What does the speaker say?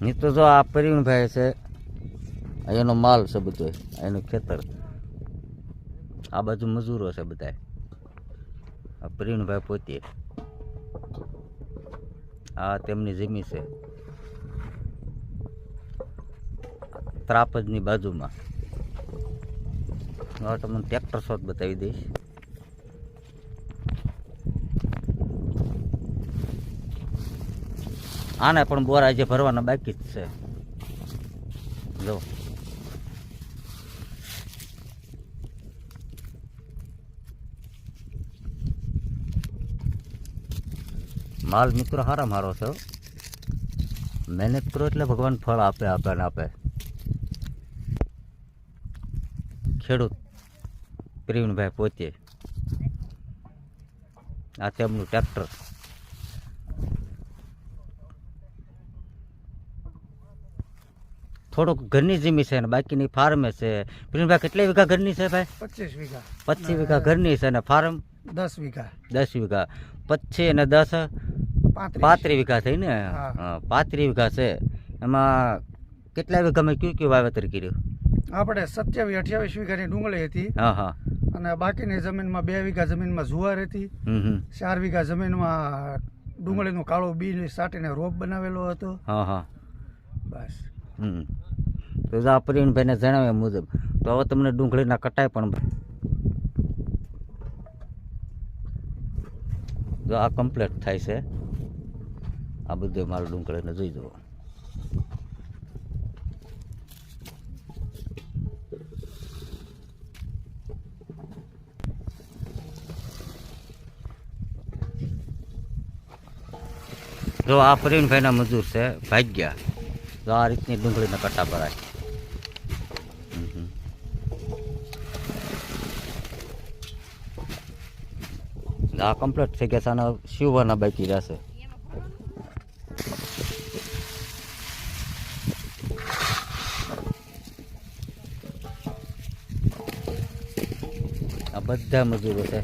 મિત્રો જો આ પ્રવીણભાઈ છે, એનો માલ છે બધો, એનું ખેતર. આ બાજુ મજૂરો છે બધા. આ પ્રવીણભાઈ પોતે, આ તેમની જમીન છે ત્રાપજની બાજુમાં. હવે તમને ટ્રેક્ટર શોટ બતાવી દઈશ. આને પણ બોર આજે ભરવાના બાકી જ છે. જો માલ મિત્રો હારા મારો છે. મહેનત કરો એટલે ભગવાન ફળ આપે આપે ને આપે. ખેડૂત પ્રવીણભાઈ પોતે, આ તેમનું ટ્રેક્ટર. થોડુંક ઘરની જમીન છે ને બાકીની ફાર્મે છે. પ્રવીણભાઈ કેટલી વીઘા ઘરની છે ભાઈ? 25 વીઘા. 25 વીઘા ઘરની છે ને ફાર્મ 10 વીઘા. 10 વીઘા. 25 અને 10 35 વીઘા થઈ ને. હા, 35 વીઘા છે. એમાં કેટલા વીઘામાં કયું વાવેતર કર્યું? આપણે 27-28 વીઘાની ડુંગળી હતી. હા હા. અને બાકીની જમીનમાં 2 વીઘા જમીનમાં જુવાર હતી. 4 વીઘા જમીનમાં ડુંગળીનું કાળું બી સાટીને રોપ બનાવેલો હતો. હા હા. બસ. તો આ પ્રવીણભાઈને જણાવ્યા મુજબ તો હવે તમને ડુંગળીના કટાઈ પણ જો આ કમ્પ્લીટ થાય છે. આ બધું મારું ડુંગળીને જોઈ જુઓ. જો આ પ્રવીણભાઈના મજૂર છે ભાગ્યા. તો આ રીતની ડુંગળીના કટ્ટા ભરાય. આ કમ્પ્લીટ થઈ ગયા છે. આના સીવવાના બાકી રહેશે. આ બધા મજૂરો છે.